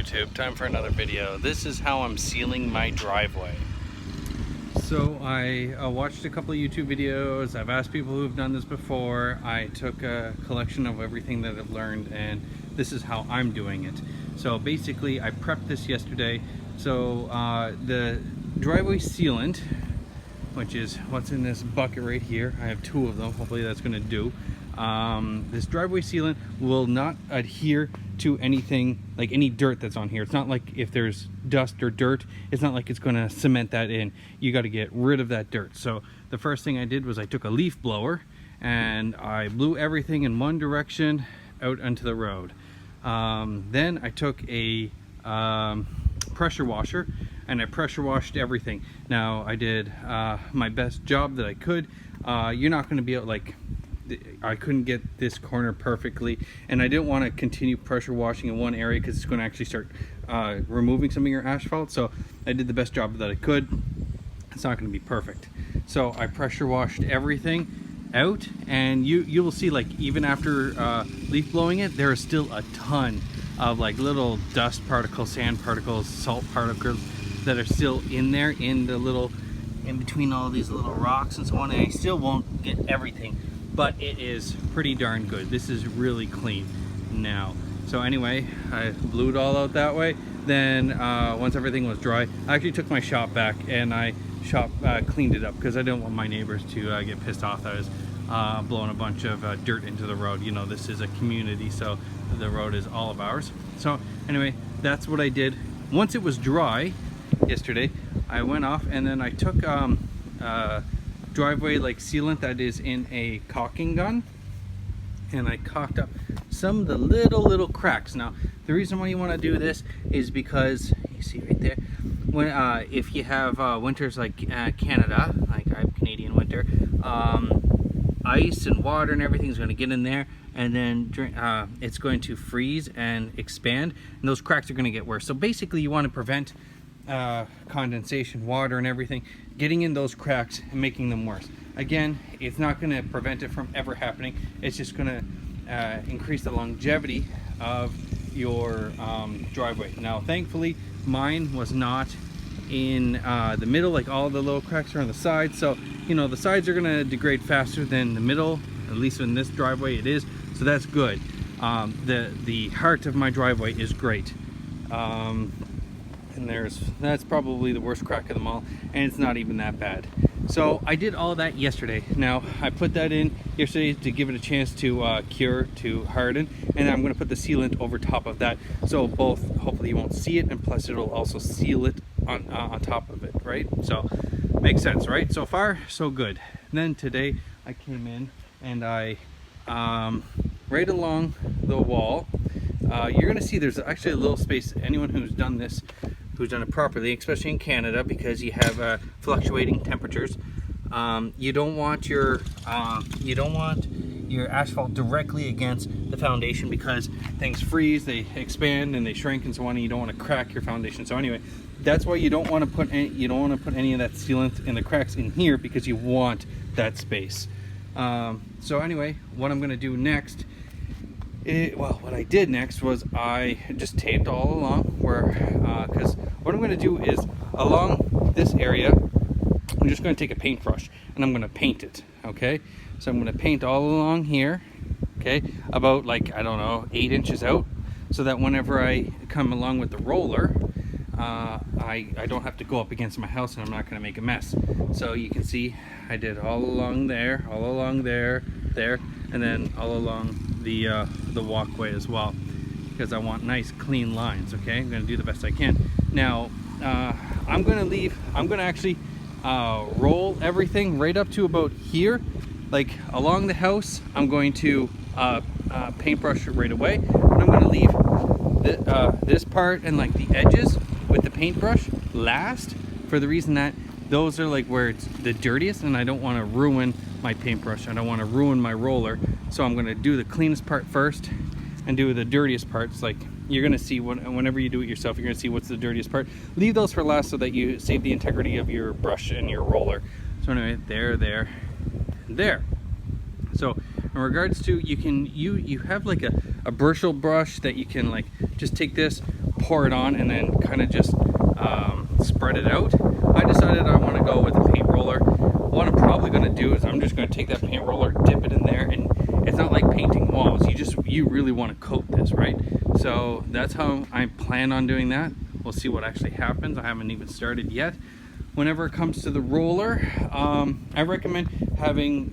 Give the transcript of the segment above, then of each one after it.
YouTube? Time for another video. This is how I'm sealing my driveway. So I watched a couple of YouTube videos. I've asked people who have done this before. I took a collection of everything that I've learned, and this is how I'm doing it. So basically I prepped this yesterday. So the driveway sealant, which is what's in this bucket right here, I have two of them, hopefully that's going to do. This driveway sealant will not adhere to anything, like any dirt that's on here. It's not like if there's dust or dirt, it's not like it's going to cement that in. You got to get rid of that dirt. So the first thing I did was I took a leaf blower and I blew everything in one direction out onto the road. Then I took a pressure washer and I pressure washed everything. Now I did my best job that I could. You're not going to be able, like, I couldn't get this corner perfectly, and I didn't want to continue pressure washing in one area because it's going to actually start removing some of your asphalt. So I did the best job that I could. It's not going to be perfect. So I pressure washed everything out, and you will see, like, even after leaf blowing it, there is still a ton of like little dust particles, sand particles, salt particles that are still in there, in the little, in between all these little rocks and so on. And I still won't get everything, but it is pretty darn good. This is really clean now. So anyway, I blew it all out that way. Then once everything was dry, I actually took my shop back and I cleaned it up because I didn't want my neighbors to get pissed off that I was blowing a bunch of dirt into the road. You know, this is a community, so the road is all of ours. So anyway, that's what I did. Once it was dry yesterday, I went off and then I took driveway like sealant that is in a caulking gun, and I caulked up some of the little cracks. Now the reason why you want to do this is because you see right there, when if you have winters like Canada, like I have Canadian winter, ice and water and everything is going to get in there, and then it's going to freeze and expand, and those cracks are going to get worse. So basically you want to prevent condensation, water and everything getting in those cracks and making them worse. Again, it's not going to prevent it from ever happening. It's just going to increase the longevity of your driveway. Now thankfully mine was not in the middle, like all the little cracks are on the sides. So you know, the sides are going to degrade faster than the middle, at least in this driveway it is, so that's good. The heart of my driveway is great. And that's probably the worst crack of them all, and it's not even that bad. So I did all of that yesterday. Now I put that in yesterday to give it a chance to cure, to harden, and I'm going to put the sealant over top of that, so both, hopefully you won't see it, and plus it'll also seal it on top of it, right? So makes sense, right? So far so good. And then today I came in and I right along the wall, you're going to see there's actually a little space. Anyone who's done this, who's done it properly, especially in Canada, because you have fluctuating temperatures, you don't want your asphalt directly against the foundation, because things freeze, they expand and they shrink and so on, and you don't want to crack your foundation. So anyway, that's why you don't want to put any of that sealant in the cracks in here, because you want that space. So anyway, what I'm going to do next, what I did next was I just taped all along where, because what I'm going to do is along this area, I'm just going to take a paintbrush and I'm going to paint it. Okay, so I'm going to paint all along here, okay, about, like, I don't know, 8 inches out, so that whenever I come along with the roller, I don't have to go up against my house, and I'm not going to make a mess. So you can see I did all along there, and then all along the walkway as well, because I want nice clean lines. Okay, I'm going to do the best I can. Now I'm going to actually roll everything right up to about here, like along the house. I'm going to paintbrush it right away, and I'm going to leave this part and like the edges with the paintbrush last, for the reason that those are like where it's the dirtiest, and I don't want to ruin my paintbrush. I don't want to ruin my roller, so I'm going to do the cleanest part first and do the dirtiest parts. Like, you're going to see whenever you do it yourself, you're going to see what's the dirtiest part. Leave those for last so that you save the integrity of your brush and your roller. So anyway, there. So in regards to, you have like a a bristle brush that you can like just take this, pour it on, and then kind of just spread it out. I decided I want to go with a paint roller. What I'm probably going to do is I'm just going to take that paint roller, dip it in there, and it's not like painting walls. You really want to coat this, right? So that's how I plan on doing that. We'll see what actually happens. I haven't even started yet. Whenever it comes to the roller, I recommend having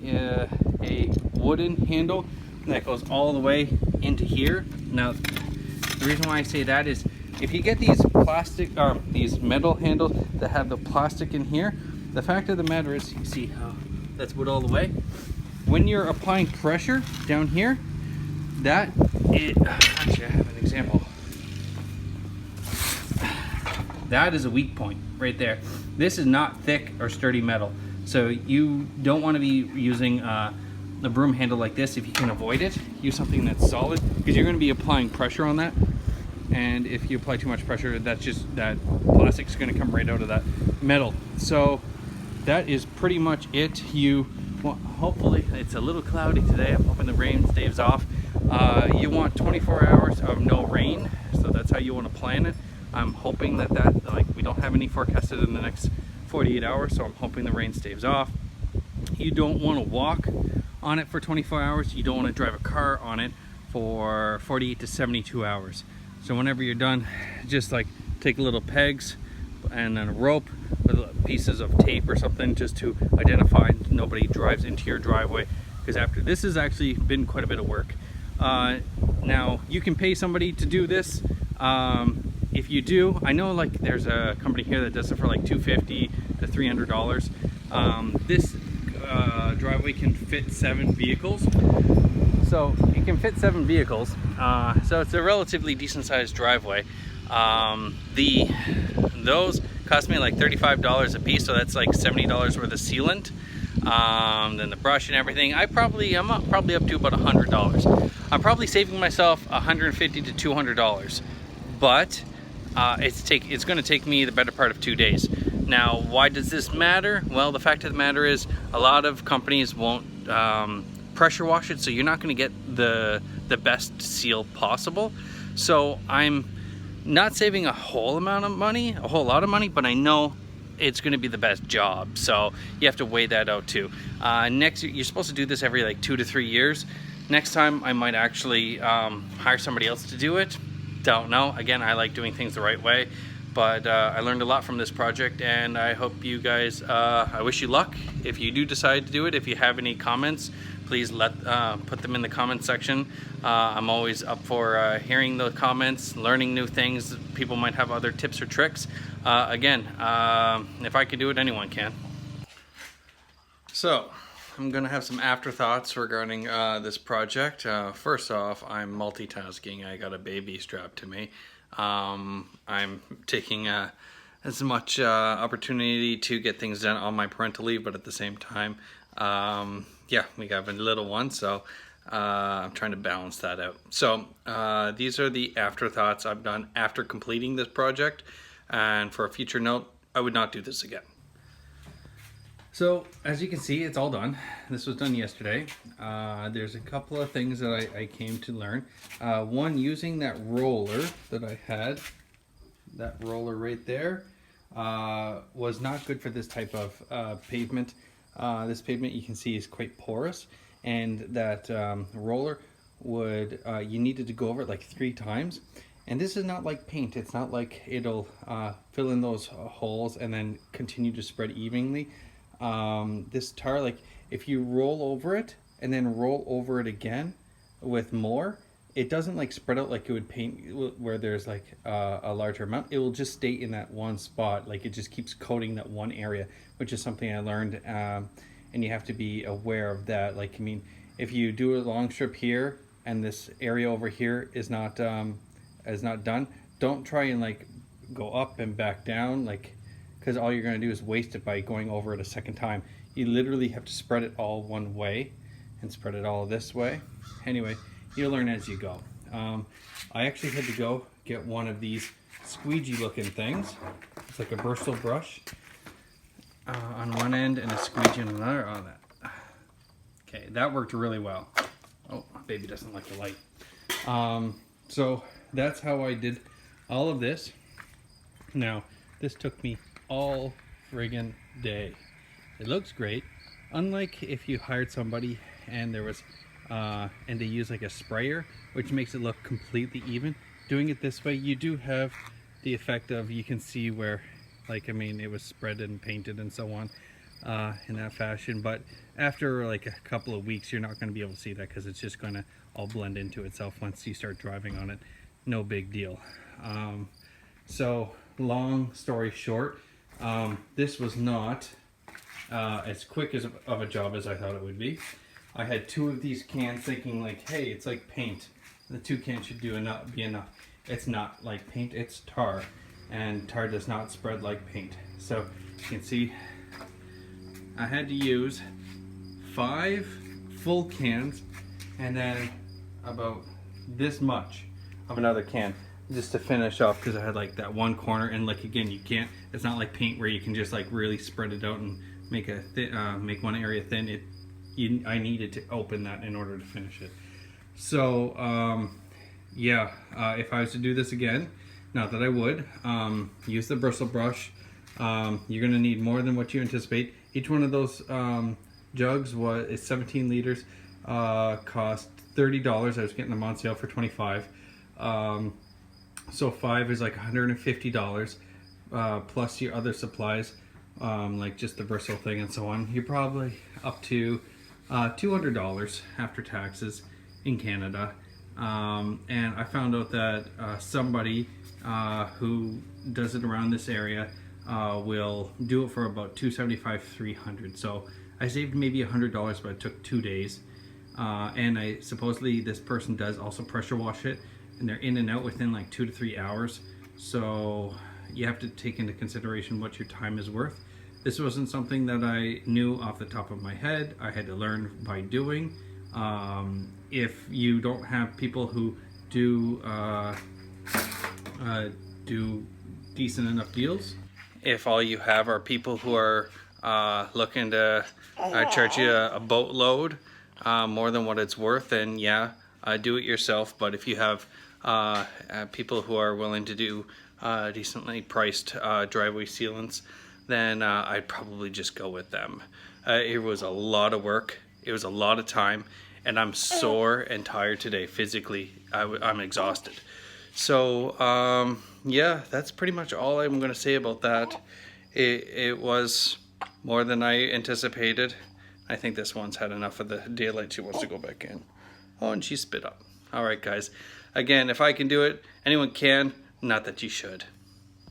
a wooden handle that goes all the way into here. Now, the reason why I say that is if you get these these metal handles that have the plastic in here, the fact of the matter is, you see how that's wood all the way? When you're applying pressure down here, actually I have an example. That is a weak point right there. This is not thick or sturdy metal. So you don't want to be using a broom handle like this if you can avoid it. Use something that's solid, because you're going to be applying pressure on that. And if you apply too much pressure, that plastic's going to come right out of that metal. So that is pretty much it. Hopefully, it's a little cloudy today. I'm hoping the rain stays off. You want 24 hours of no rain, so that's how you want to plan it. I'm hoping that we don't have any forecasted in the next 48 hours, so I'm hoping the rain stays off. You don't want to walk on it for 24 hours. You don't want to drive a car on it for 48 to 72 hours. So whenever you're done, just like take little pegs and then a rope with pieces of tape or something, just to identify nobody drives into your driveway, because after this has actually been quite a bit of work. Now you can pay somebody to do this. If you do, I know like there's a company here that does it for like $250 to $300. This driveway can fit 7 vehicles. So it can fit 7 vehicles. So it's a relatively decent sized driveway. Those cost me like $35 a piece, so that's like $70 worth of sealant. Then the brush and everything. I'm probably up to about $100. I'm probably saving myself $150 to $200, but it's going to take me the better part of 2 days. Now, why does this matter? Well, the fact of the matter is a lot of companies won't pressure wash it, so you're not going to get the best seal possible. So I'm not saving a whole lot of money, but I know it's going to be the best job, so you have to weigh that out too. Next, you're supposed to do this every like 2 to 3 years. Next time I might actually hire somebody else to do it. Don't know. Again, I like doing things the right way, but I learned a lot from this project, and I hope you guys, I wish you luck if you do decide to do it. If you have any comments, please put them in the comment section. I'm always up for hearing the comments, learning new things. People might have other tips or tricks. Again, if I can do it, anyone can. So I'm gonna have some afterthoughts regarding this project. First off, I'm multitasking. I got a baby strapped to me. I'm taking as much opportunity to get things done on my parental leave, but at the same time, yeah, we have a little one, so I'm trying to balance that out. So these are the afterthoughts I've done after completing this project, and for a future note, I would not do this again. So as you can see, it's all done. This was done yesterday. There's a couple of things that I came to learn. One, using that roller that I had, that roller right there, was not good for this type of pavement. This pavement, you can see, is quite porous, and that roller would, you needed to go over it like 3 times. And this is not like paint. It's not like it'll fill in those holes and then continue to spread evenly. This tar, like if you roll over it and then roll over it again with more, it doesn't like spread out like it would paint where there's like a larger amount. It will just stay in that one spot. Like it just keeps coating that one area, which is something I learned. And you have to be aware of that. Like, I mean, if you do a long strip here and this area over here is not done, don't try and like go up and back down, like, because all you're going to do is waste it by going over it a second time. You literally have to spread it all one way and spread it all this way. Anyway, you'll learn as you go. I actually had to go get one of these squeegee looking things. It's like a bristle brush on one end and a squeegee on another. Okay, that worked really well. Oh, baby doesn't like the light. So that's how I did all of this. Now, this took me all friggin' day. It looks great. Unlike if you hired somebody and there was, and they use like a sprayer, which makes it look completely even. Doing it this way, you do have the effect of, you can see where, like, I mean, it was spread and painted and so on, in that fashion. But after like a couple of weeks, you're not going to be able to see that because it's just going to all blend into itself once you start driving on it. No big deal. So long story short, this was not as quick of a job as I thought it would be. I had 2 of these cans thinking like, hey, it's like paint. The 2 cans should be enough. It's not like paint, it's tar. And tar does not spread like paint. So you can see I had to use 5 full cans and then about this much of another can just to finish off, because I had like that one corner, and like again, you can't, it's not like paint where you can just like really spread it out and make a make one area thin. I needed to open that in order to finish it. So yeah, if I was to do this again, not that I would, use the bristle brush. You're gonna need more than what you anticipate. Each one of those jugs is 17 liters, cost $30. I was getting them on sale for $25. So 5 is like $150, plus your other supplies, like just the bristle thing and so on. You're probably up to $200 after taxes in Canada. And I found out that somebody who does it around this area will do it for about $275, $300. So I saved maybe $100, but it took 2 days. And supposedly this person does also pressure wash it, and they're in and out within like 2 to 3 hours. So you have to take into consideration what your time is worth. This wasn't something that I knew off the top of my head. I had to learn by doing. If you don't have people who do decent enough deals, if all you have are people who are looking to charge you a boatload, more than what it's worth, then yeah, do it yourself. But if you have people who are willing to do decently priced driveway sealants, then I'd probably just go with them. It was a lot of work, it was a lot of time, and I'm sore and tired today physically. I'm exhausted. So yeah, that's pretty much all I'm going to say about that. It was more than I anticipated. I think this one's had enough of the daylight. She wants to go back in. Oh, and she spit up. All right, guys. Again, if I can do it, anyone can. Not that you should.